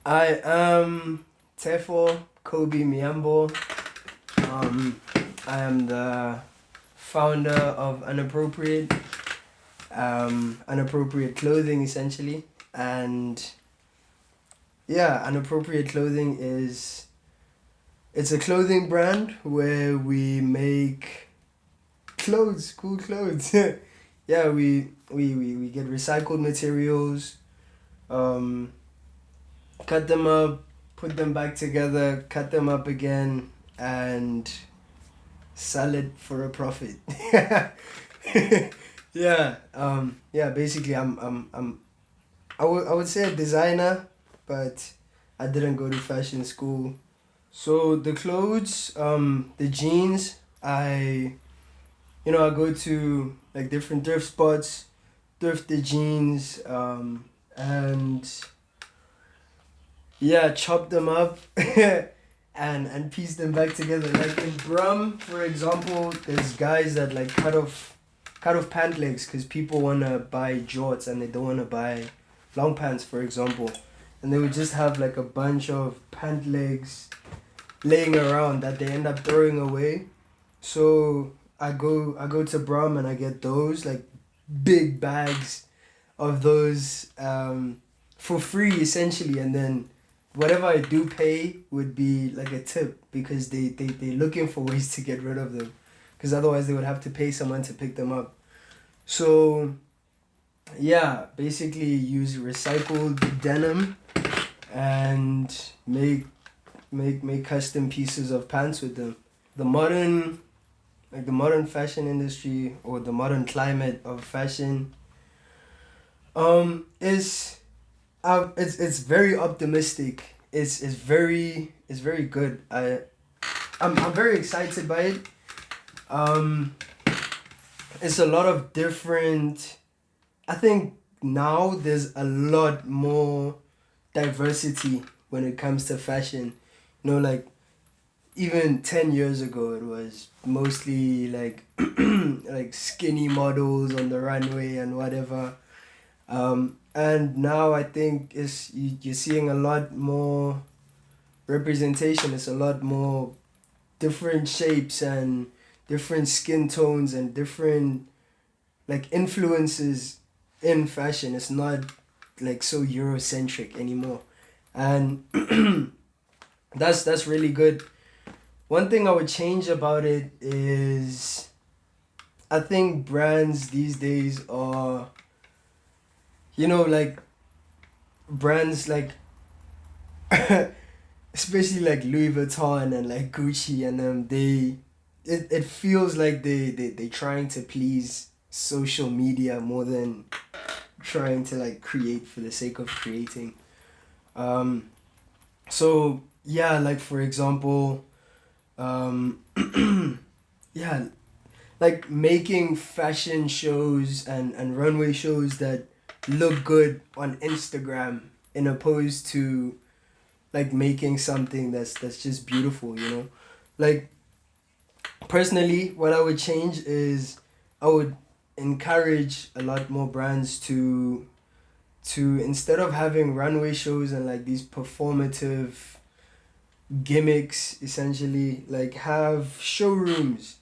I am Tefo Kobe Miambo. I am the founder of Unappropriate Clothing, essentially. And yeah, Unappropriate Clothing it's a clothing brand where we make clothes, cool clothes. Yeah, we get recycled materials, um, cut them up, put them back together, cut them up again, and sell it for a profit. Yeah. Basically, I would say a designer, but I didn't go to fashion school. So the clothes, the jeans, I go to like different thrift spots, thrift the jeans, and yeah, chop them up and piece them back together. Like in Brum, for example, there's guys that like cut off pant legs because people wanna buy jorts and they don't wanna buy long pants, for example, and they would just have like a bunch of pant legs laying around that they end up throwing away. So I go to Brum and I get those like big bags of those for free essentially, and then whatever I do pay would be like a tip because they're looking for ways to get rid of them because otherwise they would have to pay someone to pick them up. So yeah, basically use recycled denim and make custom pieces of pants with them. The modern fashion industry or the modern climate of fashion is it's very optimistic. It's very good. I'm very excited by it. Um it's a lot of different. I think now there's a lot more diversity when it comes to fashion. Like even 10 years ago it was mostly like like skinny models on the runway and whatever. And now I think you're seeing a lot more representation. It's a lot more different shapes and different skin tones and different like influences in fashion. It's not like so Eurocentric anymore, and that's really good. One thing I would change about it is I think brands these days are, like brands like especially like Louis Vuitton and like Gucci and it feels like they trying to please social media more than trying to like create for the sake of creating. Um so yeah, like for example, um yeah, like making fashion shows and runway shows that look good on Instagram in opposed to like making something that's just beautiful. Like personally, what I would change is I would encourage a lot more brands to instead of having runway shows and like these performative gimmicks essentially, like have showrooms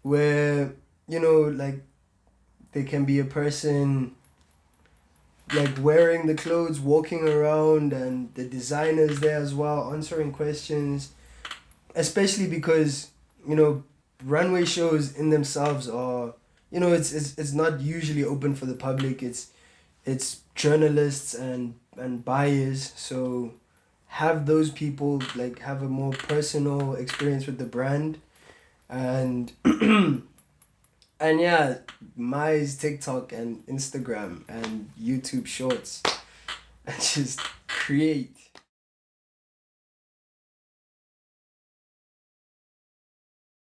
where like there can be a person like wearing the clothes walking around and the designers there as well answering questions, especially because you know runway shows in themselves are, it's not usually open for the public. It's journalists and buyers, so have those people like have a more personal experience with the brand. And and yeah, my TikTok and Instagram and YouTube shorts and just create.